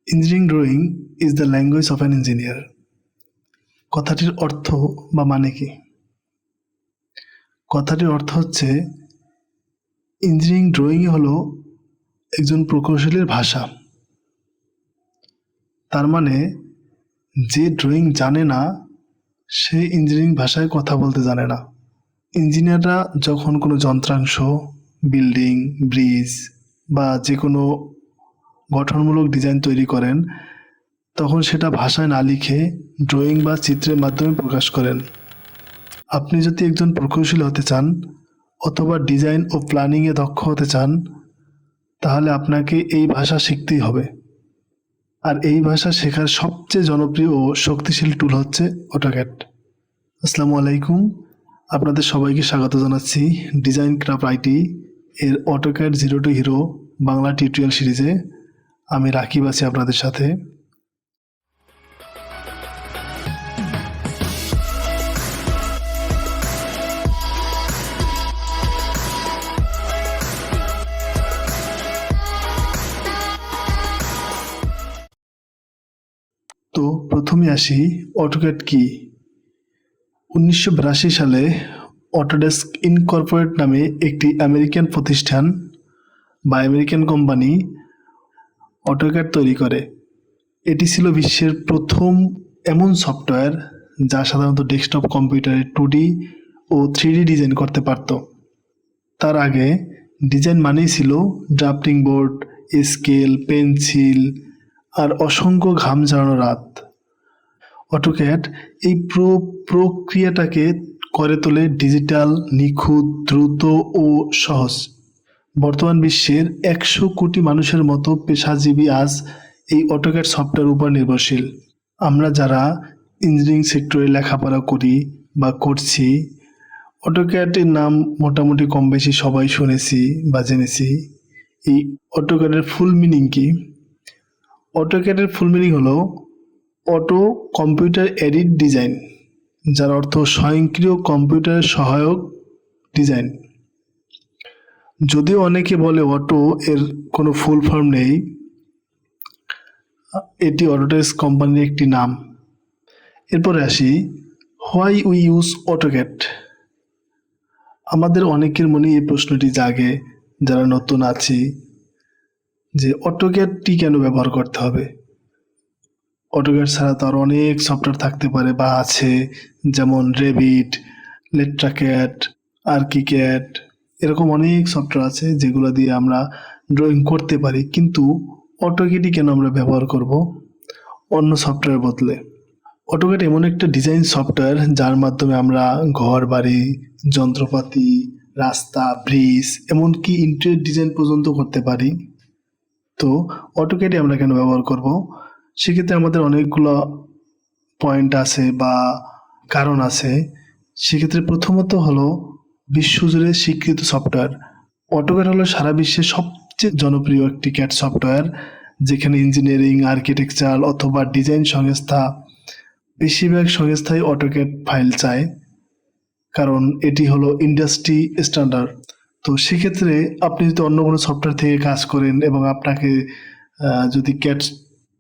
Engineering drawing is the language of an engineer. কথাটির অর্থ বা মানে কি? কথাটির অর্থ হচ্ছে ইঞ্জিনিয়ারিং ড্রয়িংই হলো একজন প্রকৌশলীর ভাষা। তার মানে যে ড্রয়িং জানে না সে ইঞ্জিনিয়ারিং ভাষায় কথা বলতে জানে না। ইঞ্জিনিয়াররা যখন কোনো যন্ত্রাংশ, বিল্ডিং, ব্রিজ বা যে কোনো গঠনমূলক ডিজাইন তৈরি করেন তখন সেটা ভাষায় না লিখে ড্রয়িং বা চিত্রের মাধ্যমে প্রকাশ করেন। আপনি যদি একজন প্রকৌশলী হতে চান অথবা ডিজাইন ও প্ল্যানিংয়ে দক্ষ হতে চান তাহলে আপনাকে এই ভাষা শিখতেই হবে। আর এই ভাষা শেখার সবচেয়ে জনপ্রিয় ও শক্তিশালী টুল হচ্ছে অটোক্যাড। আসসালামু আলাইকুম, আপনাদের সবাইকে স্বাগত জানাচ্ছি ডিজাইন ক্রাফট আইটি এর AutoCAD zero two hero Bangla tutorial সিরিজে। আমি রাকিব আছি আপনাদের সাথে। তো প্রথমে আসি অটোক্যাড কি। 1982 সালে অটোডেস্ক ইনকর্পোরেট নামে একটি আমেরিকান প্রতিষ্ঠান বা আমেরিকান কোম্পানি অটোক্যাড তৈরি করে। এটি ছিল বিশ্বের প্রথম এমন সফটওয়্যার যা সাধারণত ডেস্কটপ কম্পিউটারে 2D ও 3D ডিজাইন করতে পারত। তার আগে ডিজাইন মানেই ছিল ড্রাফটিং বোর্ড, স্কেল, পেন্সিল আর অসংখ্য ঘাম ঝরানো রাত। অটোক্যাড এই প্রক্রিয়াটাকে করে তোলে ডিজিটাল, নিখুঁত, দ্রুত ও সহজ। বর্তমান বিশ্বের 100 কোটি মানুষের মতো পেশাজীবী আজ এই অটোক্যাড সফটওয়্যার উপর নির্ভরশীল। আমরা যারা ইঞ্জিনিয়ারিং সেক্টরে লেখাপড়া করি বা করছি, অটোক্যাডের নাম মোটামুটি কম বেশি সবাই শুনেছি বা জেনেছি। এই অটোক্যাডের ফুল মিনিং কি? অটোক্যাডের ফুল মিনিং হলো অটো কম্পিউটার এডিট ডিজাইন, যার অর্থ স্বয়ংক্রিয় কম্পিউটারের সহায়ক ডিজাইন। যদিও অনেকে বলে অটো এর কোনো ফুল ফর্ম নেই, এটি অটোডেস্ক কোম্পানির একটি নাম। এরপরে আসি হোয়াই উই ইউজ অটোক্যাড। আমাদের অনেকের মনে এই প্রশ্নটি জাগে যারা নতুন আছি যে অটোক্যাডটি কেন ব্যবহার করতে হবে। অটোক্যাড ছাড়া তো আর অনেক সফটওয়্যার থাকতে পারে বা আছে, যেমন রেভিট, লেট্রাক্যাড, আর্কিক্যাড, এরকম অনেক সফটওয়্যার আছে যেগুলো দিয়ে আমরা ড্রয়িং করতে পারি। কিন্তু অটোক্যাডই কেন আমরা ব্যবহার করব অন্য সফটওয়্যার বদলে? অটোক্যাড এমন একটা ডিজাইন সফটওয়্যার যার মাধ্যমে আমরা ঘর বাড়ি, যন্ত্রপাতি, রাস্তা, ব্রিজ, এমনকি ইন্টেরিয়র ডিজাইন পর্যন্ত করতে পারি। তো অটোক্যাডই আমরা কেন ব্যবহার করব? সেক্ষেত্রে আমাদের অনেকগুলো পয়েন্ট আছে বা কারণ আছে। সেক্ষেত্রে প্রথমত হলো বিশ্বজুড়ে স্বীকৃত সফটওয়্যার। অটোক্যাড হলো সারা বিশ্বের সবচেয়ে জনপ্রিয় একটি ক্যাড সফটওয়্যার, যেখানে ইঞ্জিনিয়ারিং, আর্কিটেকচার অথবা ডিজাইন সংস্থা, বেশিরভাগ সংস্থাই অটোক্যাড ফাইল চায়, কারণ এটি হলো ইন্ডাস্ট্রি স্ট্যান্ডার্ড। তো সেক্ষেত্রে আপনি যদি অন্য কোনো সফটওয়্যার থেকে কাজ করেন এবং আপনাকে যদি ক্যাড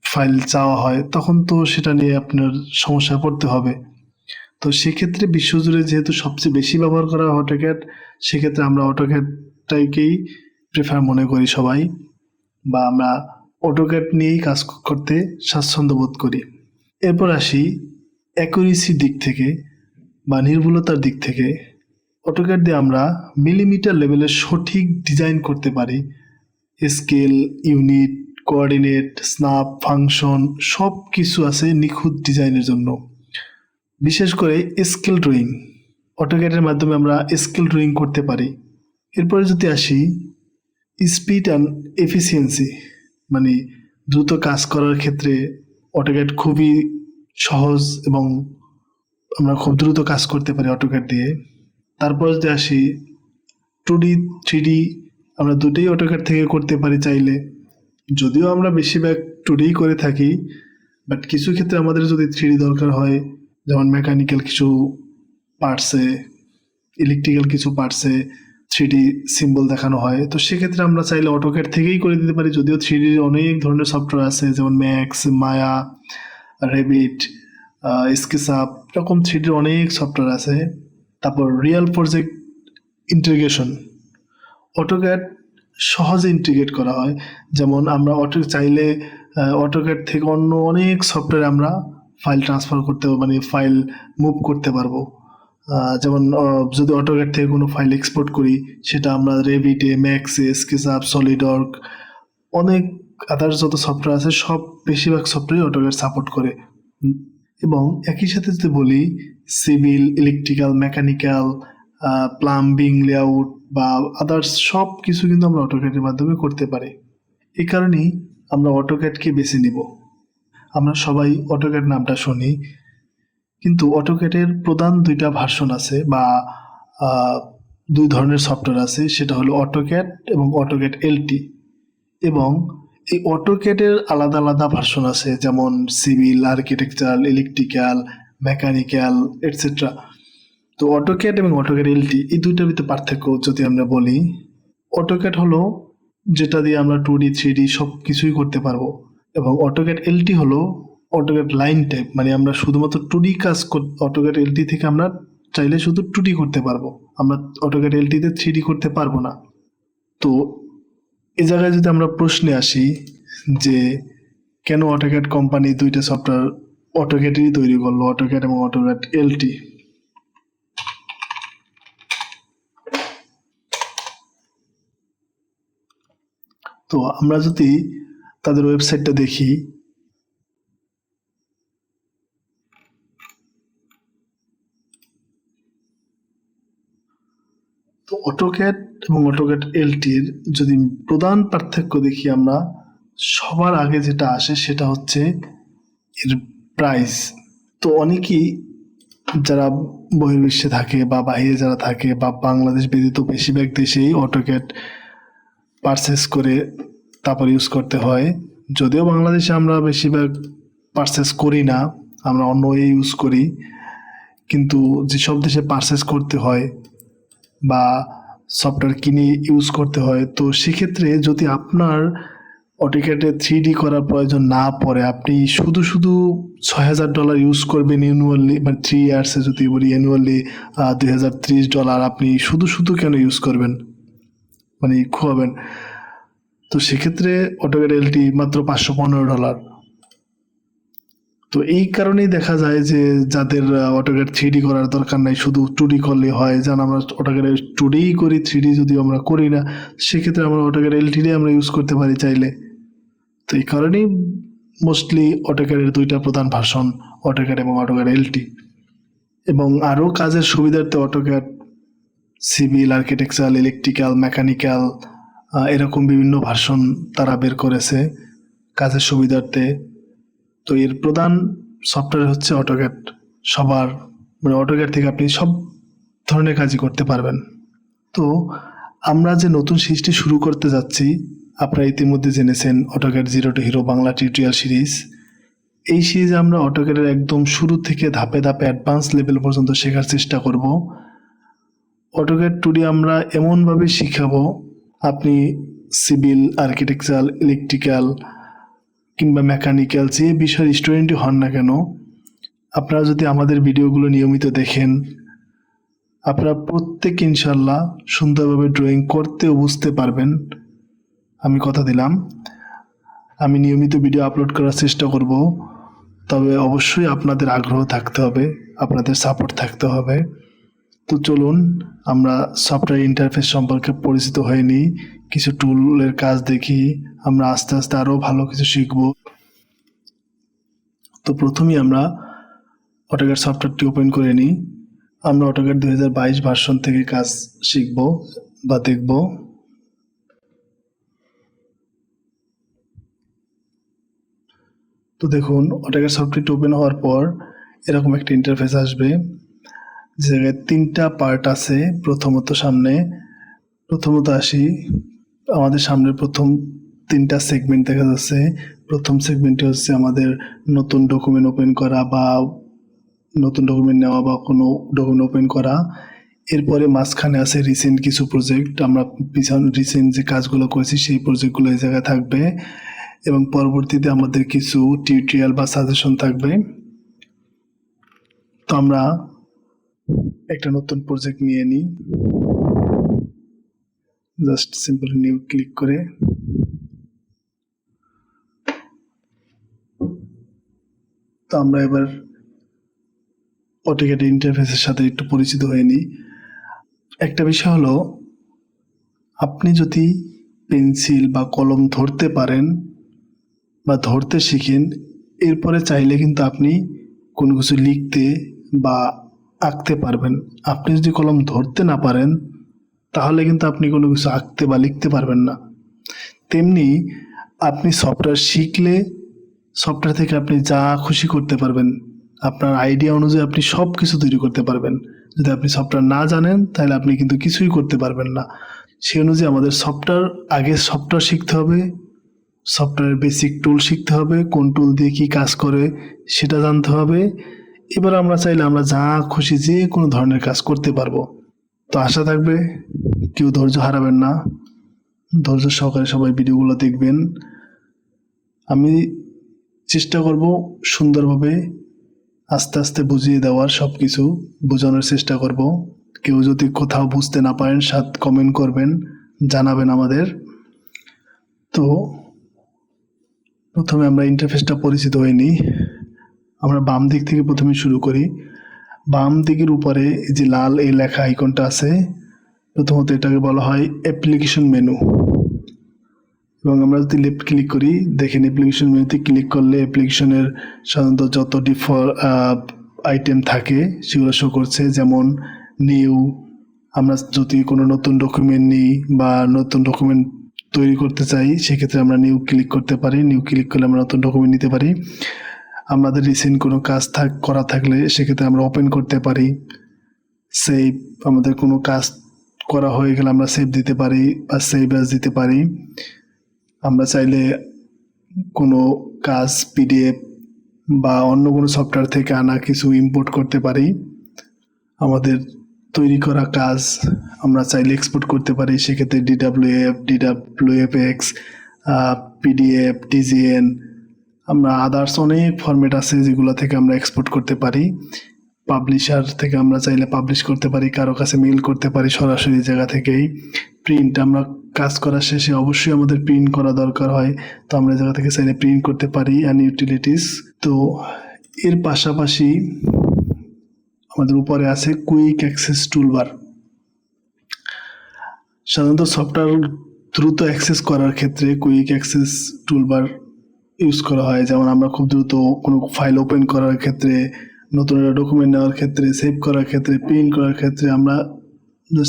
ফাইল চাওয়া হয় তখন তো সেটা নিয়ে আপনার সমস্যায় পড়তে হবে। তো সেক্ষেত্রে বিশ্বজুড়ে যেহেতু সবচেয়ে বেশি ব্যবহার করা হয় অটোক্যাড, সেক্ষেত্রে আমরা অটোক্যাডটাকেই প্রেফার মনে করি সবাই, বা আমরা অটোক্যাড নিয়েই কাজ করতে স্বাচ্ছন্দ্য বোধ করি। এরপর আসি অ্যাকুরেসির দিক থেকে বা নির্ভুলতার দিক থেকে। অটোক্যাড দিয়ে আমরা মিলিমিটার লেভেলের সঠিক ডিজাইন করতে পারি। Scale, unit, coordinate, snap, function সব কিছু আছে নিখুঁত ডিজাইনের জন্য। বিশেষ করে স্কেল ড্রয়িং, অটোক্যাডের মাধ্যমে আমরা স্কেল ড্রয়িং করতে পারি। এরপরে যদি আসি স্পিড অ্যান্ড এফিসিয়েন্সি, মানে দ্রুত কাজ করার ক্ষেত্রে অটোক্যাড খুবই সহজ এবং আমরা খুব দ্রুত কাজ করতে পারি অটোক্যাড দিয়ে। তারপর যদি আসি 2D 3D, আমরা দুটোই অটোক্যাড থেকে করতে পারি চাইলে। যদিও আমরা বেশিরভাগ 2D করে থাকি, বাট কিছু ক্ষেত্রে আমাদের যদি 3D দরকার হয়, যেমন মেকানিক্যাল কিছু পার্টসে, ইলেকট্রিক্যাল কিছু পার্টসে 3D সিম্বল দেখানো হয়। তো সেক্ষেত্রে আমরা চাইলে অটোক্যাড থেকেই করে দিতে পারি, যদিও 3D অনেক ধরনের সফটওয়্যার আছে, যেমন ম্যাক্স, মায়া, রেভিট, স্কেচআপ, এরকম 3D অনেক সফটওয়্যার আছে। তারপর রিয়েল প্রজেক্ট ইন্টিগ্রেশন, অটোক্যাড সহজে ইন্টিগ্রেট করা হয়। যেমন আমরা চাইলে অটোক্যাড থেকে অন্য অনেক সফটওয়্যারে আমরা ফাইল ট্রান্সফার করতে মানে ফাইল মুভ করতে পারবো। যেমন যদি অটোক্যাড থেকে কোনো ফাইল এক্সপোর্ট করি, সেটা আমরা রেভিটে, ম্যাক্সে, স্কেচআপ, সলিডওয়ার্ক, অনেক আদার্স যত সফটওয়্যার আছে সব বেশিরভাগ সফটওয়্যার অটোক্যাড সাপোর্ট করে। এবং একই সাথে যদি বলি civil, electrical, mechanical, plumbing, layout বা আদার্স সব কিছু কিন্তু আমরা অটোক্যাডের মাধ্যমে করতে পারি। এই কারণেই আমরা অটোক্যাডকে বেছে নিব। আমরা সবাই অটোক্যাড নামটা শুনি, কিন্তু অটোক্যাডের প্রধান দুইটা ভার্সন আছে বা দুই ধরনের সফটওয়্যার আছে, সেটা হলো অটোক্যাড এবং অটোক্যাড এলটি। এবং এই অটোক্যাডের আলাদা আলাদা ভার্সন আছে, যেমন civil, architectural, electrical, mechanical, etcetera. তো অটোক্যাড এবং অটোক্যাড এলটি এই দুইটার ভিতরে পার্থক্য যদি আমরা বলি, অটোক্যাড হলো যেটা দিয়ে আমরা 2D 3D সব কিছুই করতে পারবো, এবং অটোক্যাড এলটি হলো অটোক্যাড লাইন টাইপ, মানে আমরা শুধুমাত্র 2D কাজ অটোক্যাড এলটি থেকে আমরা চাইলে শুধু 2D করতে পারবো, আমরা অটোক্যাড এলটিতে 3D করতে পারবো না। তো এই জায়গায় যদি আমরা প্রশ্নে আসি যে কেন অটোক্যাড কোম্পানি দুইটা সফটওয়্যার অটোক্যাডেরই তৈরি করলো, অটোক্যাড এবং অটোক্যাড এলটি। তো আমরা যদি তাদের ওয়েবসাইটটা দেখি, তো অটোক্যাড এবং অটোক্যাড এলটির যদি প্রধান পার্থক্য দেখি আমরা, সবার আগে যেটা আসে সেটা হচ্ছে এর প্রাইস। তো অনেকেই যারা বহির্বিশ্বে থাকে বা বাইরে যারা থাকে বা বাংলাদেশ ব্যতীত বেশিরভাগ দেশেই অটোক্যাড পারচেস করে তারপর ইউজ করতে হয়। যদিও বাংলাদেশে আমরা বেশিরভাগ পারচেস করি না, আমরা অন্য ইউজ করি, কিন্তু যেসব দেশে পারচেস করতে হয় বা সফটওয়্যার কিনে ইউজ করতে হয়, তো সেক্ষেত্রে যদি আপনার অটোক্যাডে 3D করার প্রয়োজন না পড়ে, আপনি শুধু শুধু $6,000 ইউজ করবেন অ্যানুয়ালি, মানে 3 ইয়ার্সে যদি বলি অ্যানুয়ালি $2,030, আপনি শুধু শুধু কেন ইউজ করবেন, মানে খোয়াবেন। তো সেক্ষেত্রে অটোক্যাড এলটি মাত্র $515। তো এই কারণেই দেখা যায় যে যাদের অটোক্যাড 3D করার দরকার নাই, শুধু 2D করলে হয়, যেন আমরা অটোক্যাডে 2D করি, 3D যদি আমরা করি না, সেক্ষেত্রে আমরা অটোক্যাড এলটি আমরা ইউজ করতে পারি চাইলে। তো এই কারণেই মোস্টলি অটোক্যাডের দুইটা প্রধান ভার্সন, অটোক্যাড এবং অটোক্যাড এলটি। এবং আরও কাজের সুবিধার্থে AutoCAD civil, architectural, electrical, mechanical এরকম বিভিন্ন ভার্সন তারা বের করেছে কাজের সুবিধার্থে। তো এর প্রধান সফটওয়্যার হচ্ছে অটোক্যাড। সবার মানে অটোক্যাড থেকে আপনি সব ধরনের কাজই করতে পারবেন। তো আমরা যে নতুন সিরিজটি শুরু করতে যাচ্ছি, আপনারা ইতিমধ্যে জেনেছেন AutoCAD zero two hero Bangla tutorial series. এই সিরিজে আমরা অটোক্যাডের একদম শুরু থেকে ধাপে ধাপে অ্যাডভান্স লেভেল পর্যন্ত শেখার চেষ্টা করব। অটোক্যাড 2D আমরা এমনভাবে শিখাবো, আপনি সিভিল, আর্কিটেকচারাল, ইলেকট্রিক্যাল কিংবা মেকানিক্যাল যে বিষয়ের স্টুডেন্টই হন না কেন, আপনারা যদি আমাদের ভিডিওগুলো নিয়মিত দেখেন, আপনারা প্রত্যেক ইনশাল্লাহ সুন্দরভাবে ড্রয়িং করতে ও বুঝতে পারবেন। আমি কথা দিলাম, আমি নিয়মিত ভিডিও আপলোড করার চেষ্টা করব, তবে অবশ্যই আপনাদের আগ্রহ থাকতে হবে, আপনাদের সাপোর্ট থাকতে হবে। তো চলুন আমরা সফটওয়্যার ইন্টারফেস সম্পর্কে পরিচিত হয়ে নিই, কিছু টুলের কাজ দেখি, আমরা আস্তে আস্তে আরও ভালো কিছু শিখব। তো প্রথমেই আমরা অটোক্যাড সফটওয়্যারটি ওপেন করে নিই। আমরা অটোক্যাড 2022 ভার্সন থেকে কাজ শিখব বা দেখব। তো দেখুন, অটোক্যাড সফটওয়্যারটি ওপেন হওয়ার পর এরকম একটা ইন্টারফেস আসবে, যে জায়গায় 3টা পার্ট আছে। প্রথমত আসি, আমাদের সামনে প্রথম 3টা সেগমেন্ট দেখা যাচ্ছে। প্রথম সেগমেন্টটি হচ্ছে আমাদের নতুন ডকুমেন্ট ওপেন করা বা নতুন ডকুমেন্ট নেওয়া বা কোনো ডকুমেন্ট ওপেন করা। এরপরে মাঝখানে আছে রিসেন্ট কিছু প্রজেক্ট, আমরা রিসেন্ট যে কাজগুলো করেছি সেই প্রজেক্টগুলো এই জায়গায় থাকবে, এবং পরবর্তীতে আমাদের কিছু টিউটোরিয়াল বা সাজেশন থাকবে। তো আমরা একটা নতুন প্রজেক্ট নিয়ে নিই, জাস্ট সিম্পল নিউ ক্লিক করে। তো আমরা এবার অটোক্যাড ইন্টারফেসের সাথে একটু পরিচিত হয়ে নিই। একটা বিষয় হলো, আপনি যদি পেন্সিল বা কলম ধরতে পারেন বা ধরতে শিখেন, এরপরে চাইলে কিন্তু আপনি কোনো কিছু লিখতে বা আঁকতে পারবেন। আপনি যদি কলম ধরতে না পারেন তাহলে কিন্তু আপনি কোনো কিছু আঁকতে বা লিখতে পারবেন না। তেমনি আপনি সফটওয়্যার শিখলে সফটওয়্যার থেকে আপনি যা খুশি করতে পারবেন, আপনার আইডিয়া অনুযায়ী আপনি সব কিছু তৈরি করতে পারবেন। যদি আপনি সফটওয়্যার না জানেন তাহলে আপনি কিন্তু কিছুই করতে পারবেন না। সেই অনুযায়ী আমাদের আগে সফটওয়্যার শিখতে হবে, সফটওয়্যারের বেসিক টুল শিখতে হবে, কোন টুল দিয়ে কী কাজ করে সেটা জানতে হবে। এবার আমরা চাইলে আমরা যা খুশি যে কোনো ধরনের কাজ করতে পারবো। তো আশা থাকবে কেউ ধৈর্য হারাবেন না, ধৈর্য সহকারে সবাই ভিডিওগুলো দেখবেন। আমি চেষ্টা করব সুন্দরভাবে আস্তে আস্তে বুঝিয়ে দেওয়ার, সব কিছু বোঝানোর চেষ্টা করব। কেউ যদি কোথাও বুঝতে না পারেন কমেন্ট করবেন, জানাবেন আমাদের। তো প্রথমে আমরা ইন্টারফেসটা পরিচিত হয়ে নিই। আমরা বাম দিক থেকে প্রথমে শুরু করি। বাম দিকের উপরে এই যে লাল এই লেখা আইকনটা আছে, প্রথমত এটাকে বলা হয় অ্যাপ্লিকেশন মেনু। এবং আমরা যদি লেফট ক্লিক করি, দেখেন অ্যাপ্লিকেশন মেনুতে ক্লিক করলে অ্যাপ্লিকেশনের সাধারণত যত আইটেম থাকে সেগুলো শো করছে। যেমন নিউ, আমরা যদি কোনো নতুন ডকুমেন্ট নিই বা নতুন ডকুমেন্ট তৈরি করতে চাই সেক্ষেত্রে আমরা নিউ ক্লিক করতে পারি। নিউ ক্লিক করলে আমরা নতুন ডকুমেন্ট নিতে পারি। আমাদের রিসেন্ট কোনো কাজ করা থাকলে সেক্ষেত্রে আমরা ওপেন করতে পারি। সেভ, আমাদের কোনো কাজ করা হয়ে গেলে আমরা সেভ দিতে পারি বা সেভ অ্যাজ দিতে পারি। আমরা চাইলে কোনো কাজ পিডিএফ বা অন্য কোনো সফটওয়্যার থেকে আনা কিছু ইম্পোর্ট করতে পারি। আমাদের তৈরি করা কাজ আমরা চাইলে এক্সপোর্ট করতে পারি, সেক্ষেত্রে DWF, পিডিএফ, TGN, আমরা আদার্স অনেক ফরম্যাট আছে যেগুলো থেকে আমরা এক্সপোর্ট করতে পারি। পাবলিশার থেকে আমরা চাইলে পাবলিশ করতে পারি, কারো কাছে মেইল করতে পারি সরাসরি জায়গা থেকেই। প্রিন্ট, আমরা কাজ করার শেষে অবশ্যই আমাদের প্রিন্ট করা দরকার হয়, তো আমরা জায়গা থেকে চাইলে প্রিন্ট করতে পারি। And utilities. তো এর পাশাপাশি আমাদের উপরে আছে কুইক অ্যাক্সেস টুলবার। সাধারণত সফটওয়্যার দ্রুত অ্যাক্সেস করার ক্ষেত্রে কুইক অ্যাক্সেস টুলবার ইউজ করা হয়। যেমন আমরা খুব দ্রুত কোনো ফাইল ওপেন করার ক্ষেত্রে, নতুন একটা ডকুমেন্ট নেওয়ার ক্ষেত্রে, সেভ করার ক্ষেত্রে, প্রিন্ট করার ক্ষেত্রে আমরা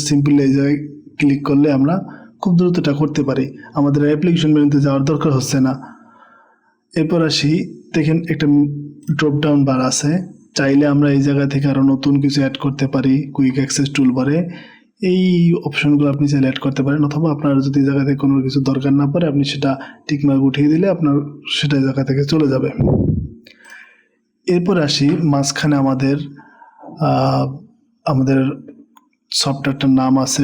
সিম্পলি এই জায়গায় ক্লিক করলে আমরা খুব দ্রুত এটা করতে পারি। আমাদের অ্যাপ্লিকেশন মেনুতে যাওয়ার দরকার হচ্ছে না। এরপর আসি, দেখেন একটা ড্রপ ডাউন বার আছে, চাইলে আমরা এই জায়গা থেকে আরও নতুন কিছু অ্যাড করতে পারি কুইক অ্যাক্সেস টুলবারে। এই অপশনগুলো আপনি চাইলে অ্যাড করতে পারেন, অথবা আপনার যদি জায়গা থেকে কোনো কিছু দরকার না পড়ে আপনি সেটা টিকমার্ক উঠিয়ে দিলে আপনার সেটা জায়গা থেকে চলে যাবে। এরপর আসি, মাঝখানে আমাদের সফটওয়্যারটার নাম আছে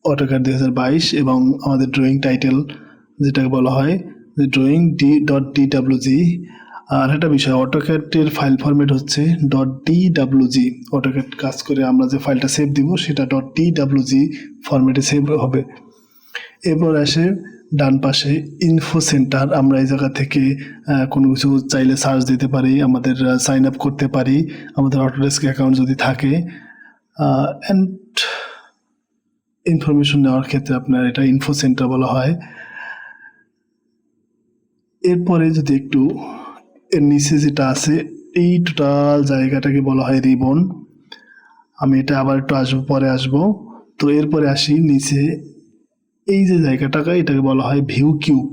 অটোক্যাড 2022, এবং আমাদের ড্রয়িং টাইটেল যেটাকে বলা হয় যে ড্রয়িং .dwg। আর একটা বিষয়, অটোক্যাডের ফাইল ফরম্যাট হচ্ছে .dwg। অটোক্যাড কাজ করে আমরা যে ফাইলটা সেভ দিব সেটা .dwg ফরম্যাটে সেভ হবে। এরপর আসে ডান পাশে ইনফো সেন্টার। আমরা এই জায়গা থেকে কোনো কিছু চাইলে সার্চ দিতে পারি, আমাদের সাইন আপ করতে পারি, আমাদের অটোডেস্ক অ্যাকাউন্ট যদি থাকে, অ্যান্ড ইনফরমেশন নেওয়ার ক্ষেত্রে আপনার এটা ইনফো সেন্টার বলা হয়। এরপরে যদি একটু এর নিচে যেটা আছে, এই টোটাল জায়গাটাকে বলা হয় রিবন। আমি এটা আবার একটু পরে আসবো। তো এরপরে আসি নিচে, এই যে জায়গাটাকে এটাকে বলা হয় ভিউ কিউব।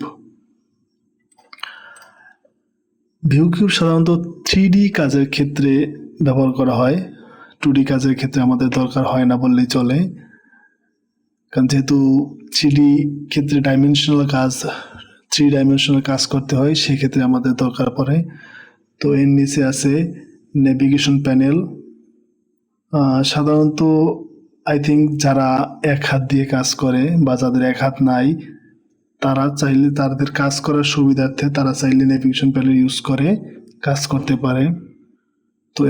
ভিউ কিউব সাধারণত 3D কাজের ক্ষেত্রে ব্যবহার করা হয়, 2D কাজের ক্ষেত্রে আমাদের দরকার হয় না বললেই চলে, কারণ যেহেতু 3D ক্ষেত্রে থ্রি ডাইমেনশনাল কাজ করতে হয়, সেক্ষেত্রে আমাদের দরকার পড়ে। তো এর নিচে আছে নেভিগেশন প্যানেল, সাধারণত আই থিঙ্ক যারা এক হাত দিয়ে কাজ করে বা যাদের এক হাত নাই, তারা চাইলে তাদের কাজ করার সুবিধার্থে তারা চাইলে নেভিগেশন প্যানেল ইউজ করে কাজ করতে পারে। তো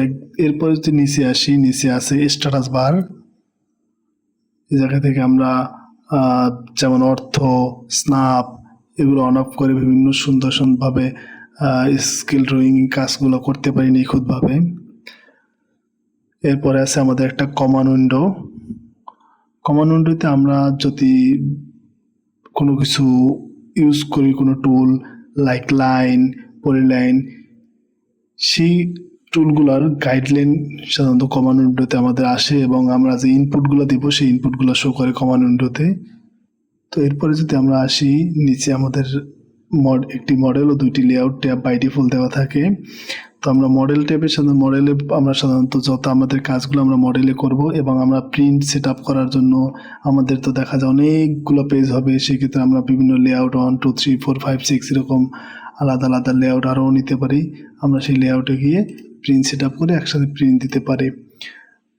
এরপরে যদি নিচে আসি, নিচে আছে স্ট্যাটাস বার। এই জায়গা থেকে আমরা যেমন অর্থ, স্ন্যাপ এগুলো অন অফ করে বিভিন্ন সুন্দর সুন্দরভাবে স্কিল ড্রয়িং কাজগুলো করতে পারি নিখুঁতভাবে। এরপরে আছে আমাদের একটা কমান উইন্ডো। কমান উইন্ডোতে আমরা যদি কোনো কিছু ইউজ করি, কোনো টুল লাইক লাইন, পলিলাইন, সেই টুলগুলোর গাইডলাইন সাধারণত কমান উইন্ডোতে আমাদের আসে এবং আমরা যে ইনপুটগুলো দিব সেই ইনপুটগুলো শো করে কমান উইন্ডোতে। তো এরপরে যদি আমরা আসি, নিচে আমাদের একটি মডেল ও দুইটি লেআউট ট্যাব বাই ডিফল্ট দেওয়া থাকে। তো আমরা মডেল ট্যাবের সাথে মডেলে আমরা সাধারণত যত আমাদের কাজগুলো আমরা মডেলে করব এবং আমরা প্রিন্ট সেট আপ করার জন্য আমাদের তো দেখা যায় অনেকগুলো পেজ হবে, সেক্ষেত্রে আমরা বিভিন্ন লেআউট 1 2 3 4 5 6 এরকম আলাদা আলাদা লেআউট আরও নিতে পারি। আমরা সেই লেআউটে গিয়ে প্রিন্ট সেট আপ করে একসাথে প্রিন্ট দিতে পারি।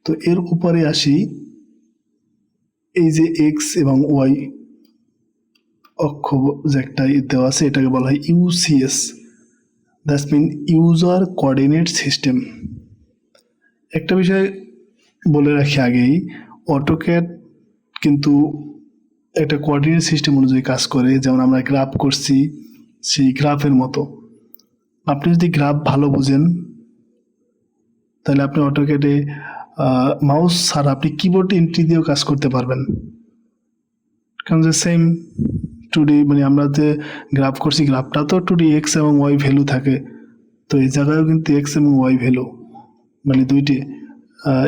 তো এর উপরে আসি, এই যে এক্স এবং ওয়াই অক্ষ যে একটা দেওয়া আছে, এটাকে বলা হয় UCS, that's mean user coordinate system. একটা বিষয় বলে রাখি আগেই, অটোক্যাড কিন্তু একটা কোঅর্ডিনেট সিস্টেম অনুযায়ী কাজ করে। যেমন আমরা গ্রাফ করছি, সেই গ্রাফের মতো। আপনি যদি গ্রাফ ভালো বোঝেন তাহলে আপনি অটোক্যাডে মাউস ছাড়া আপনি কিবোর্ড এন্ট্রি দিয়েও কাজ করতে পারবেন, কারণ যে সেম 2D মানে আমরা যে গ্রাফ করছি, গ্রাফটা তো 2D এক্স এবং ওয়াই ভ্যালু থাকে। তো এই জায়গায়ও কিন্তু এক্স এবং ওয়াই ভ্যালু মানে দুইটি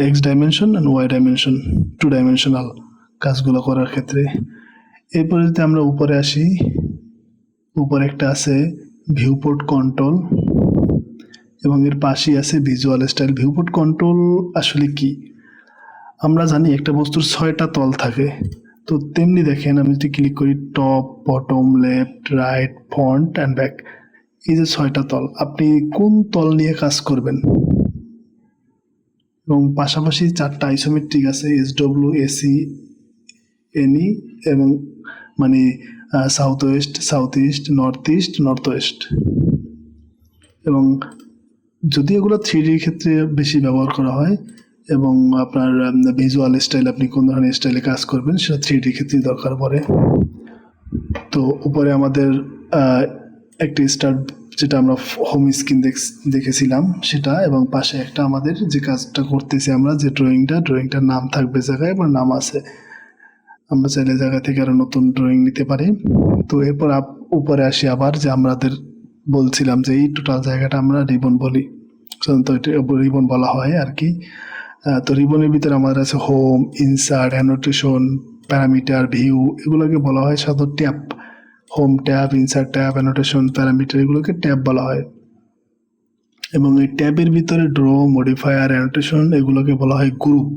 X dimension and Y dimension, 2 dimensional কাজগুলো করার ক্ষেত্রে। এরপরে যদি আমরা উপরে আসি, উপরে একটা আছে ভিউপোর্ট কন্ট্রোল এবং এর পাশেই আছে ভিজুয়াল স্টাইল। ভিউপোর্ট কন্ট্রোল আসলে কি? আমরা জানি একটা বস্তুর 6টা তল থাকে। তো তেমনি দেখেন, আমি যদি ক্লিক করি top, bottom, left, right, front and back, এই যে 6টা তল, আপনি কোন তল নিয়ে কাজ করবেন? এবং পাশাপাশি 4টা আইসোমেট্রিক আছে, SW, AC, NE এবং মানে south West, south east, north West. এবং যদি এগুলো 3D ক্ষেত্রে বেশি ব্যবহার করা হয় এবং আপনার ভিজুয়াল স্টাইল, আপনি কোন ধরনের স্টাইলে কাজ করবেন সেটা 3D ক্ষেত্রে দরকার পড়ে। তো উপরে আমাদের একটি স্টার্ট, যেটা আমরা হোম স্ক্রিন দেখেছিলাম সেটা, এবং পাশে একটা আমাদের যে কাজটা করতেছি আমরা, যে ড্রয়িংটার নাম থাকবে জায়গায়, এবং নাম আছে, আমরা চাইলে জায়গা থেকে আরো নতুন ড্রয়িং নিতে পারি। তো এরপর উপরে আসি আবার, যে আমাদের বলছিলাম যে এই টোটাল জায়গাটা আমরা রিবন বলি, সাধারণত রিবন বলা হয় আর কি। তো রিবনের ভিতরে আমাদের আছে home, insert, annotation, parameter, view, এগুলোকে বলা হয় সাধারণত tab. Home tab, insert tab, annotation, parameter, এগুলোকে ট্যাব বলা হয়। এবং এই ট্যাবের ভিতরে ড্র, মডিফায়ার, অ্যানোটেশন, এগুলোকে বলা হয় গ্রুপ।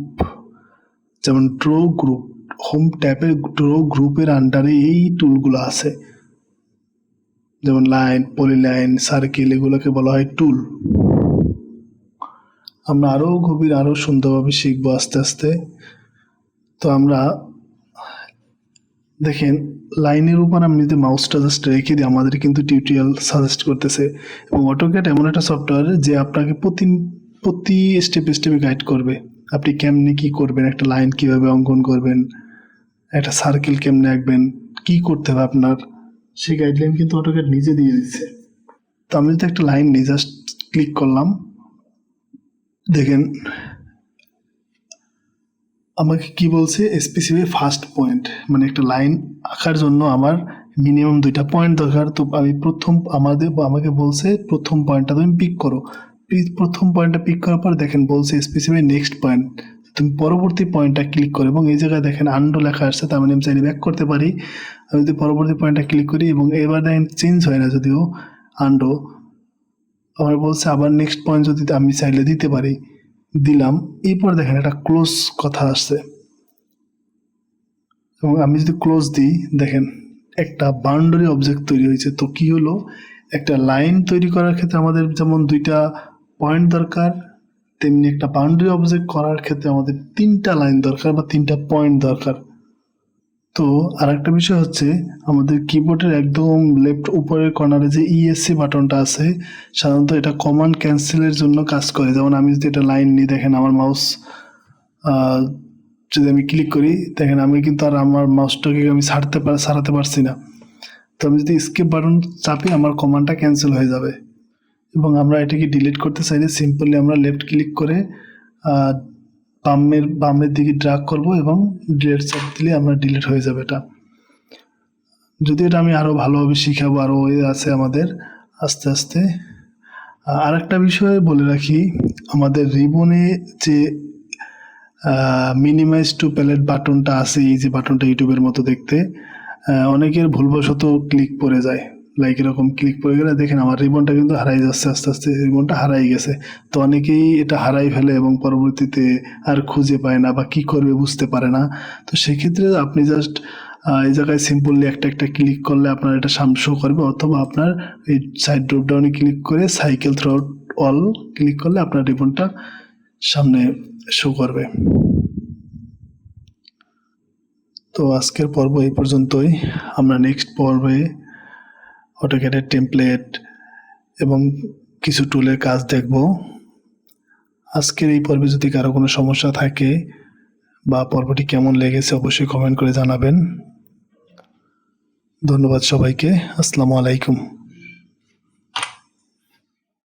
যেমন ড্র গ্রুপ, হোম ট্যাবের ড্র গ্রুপের আন্ডারে এই টুলগুলো আছে, যেমন লাইন, পলিলাইন, সার্কেল, এগুলোকে বলা হয় টুল। আমরা আরো সুন্দরভাবে শিখবো আস্তে আস্তে। তো আমরা দেখেন, লাইনের উপর আমি যদি মাউসটা জাস্ট রেখে দিই, আমাদের কিন্তু টিউটোরিয়াল সাজেস্ট করতেছে। এবং অটোক্যাড এমন একটা সফটওয়্যার যে আপনাকে প্রতি স্টেপে গাইড করবে, আপনি কেমনি কি করবেন, একটা লাইন কিভাবে অঙ্কন করবেন, একটা সার্কেল কেমনে আঁকবেন, কি করতে হবে আপনার, সেই গাইডলাইন কিন্তু অটোক্যাড নিজে দিয়ে দিচ্ছে। তো আমি যদি একটা লাইন নিয়ে জাস্ট ক্লিক করলাম, দেখেন আমাকে কি বলছে, স্পেসিফাই ফার্স্ট পয়েন্ট, মানে একটা লাইন আঁকার জন্য আমার মিনিমাম 2টা পয়েন্ট দরকার। তো আমি আমাকে বলছে প্রথম পয়েন্টটা তুমি পিক করো। প্রথম পয়েন্টটা পিক করার পর দেখেন বলছে স্পেসিফাই নেক্সট পয়েন্ট, তুমি পরবর্তী পয়েন্টটা ক্লিক করো। এবং এই জায়গায় দেখেন আন্ডো লেখা আসছে, তার মানে আমি চাইলে ব্যাক করতে পারি। আমি যদি পরবর্তী পয়েন্টটা ক্লিক করি এবং এবার দেখেন চেঞ্জ হয় না, যদিও আন্ডো, আমার বলছে আবার নেক্সট পয়েন্ট যদি আমি চাইলে দিতে পারি, দিলাম। এরপর দেখেন একটা ক্লোজ কথা আসছে, এবং আমি যদি ক্লোজ দিই, দেখেন একটা বাউন্ডারি অবজেক্ট তৈরি হয়েছে। তো কি হলো, একটা লাইন তৈরি করার ক্ষেত্রে আমাদের যেমন 2টা পয়েন্ট দরকার, তেমনি একটা বাউন্ডারি অবজেক্ট করার ক্ষেত্রে আমাদের 3টা লাইন দরকার বা 3টা পয়েন্ট দরকার। তো আরেকটা বিষয় হচ্ছে আমাদের কিবোর্ডের একদম লেফট উপরের কর্নারে যে ইএসসি বাটনটা আছে, সাধারণত এটা কমান্ড ক্যান্সেলের জন্য কাজ করে। যেমন আমি যদি এটা লাইন নিই, দেখেন আমার মাউস যদি আমি ক্লিক করি, দেখেন আমি কিন্তু আর আমার মাউসটাকে আমি ছাড়াতে পারছি না। তো আমি যদি স্কিপ বাটন চাপি, আমার কমান্ডটা ক্যান্সেল হয়ে যাবে। এবং আমরা এটাকে ডিলিট করতে চাইলে সিম্পলি আমরা লেফট ক্লিক করে বামের দিকে ড্র্যাগ করব এবং ডিলিট চাপ দিলে আমরা ডিলিট হয়ে যাবে এটা। যদি এটা আমি আরও ভালোভাবে শিখাবো, আরও আছে আমাদের আস্তে আস্তে। আরেকটা বিষয় বলে রাখি, আমাদের রিবনে যে মিনিমাইজ টু প্যালেট বাটনটা আছে, এই যে বাটনটা ইউটিউবের মতো দেখতে, অনেকের ভুলবশত ক্লিক পড়ে যায়। লাইক এরকম ক্লিক পড়ে গেলে দেখেন আমার রিবনটা কিন্তু হারাই যাচ্ছে, আস্তে আস্তে রিবনটা হারাই গেছে। তো অনেকেই এটা হারাই ফেলে এবং পরবর্তীতে আর খুঁজে পায় না বা কি করবে বুঝতে পারে না। তো সেক্ষেত্রে আপনি জাস্ট এই জায়গায় সিম্পলি একটা ক্লিক করলে আপনার এটা শো করবে, অথবা আপনার এই সাইড ড্রপ ডাউনে ক্লিক করে সাইকেল থ্রু অল ক্লিক করলে আপনার রিবনটা সামনে শো করবে। তো আজকের পর্ব এই পর্যন্তই। আমরা নেক্সট পর্বে অটোক্যাডের টেমপ্লেট এবং কিছু টুলের কাজ দেখব। আজকের এই পর্বে যদি কারো কোনো সমস্যা থাকে বা পর্বটি কেমন লেগেছে অবশ্যই কমেন্ট করে জানাবেন। ধন্যবাদ সবাইকে। আসসালামু আলাইকুম।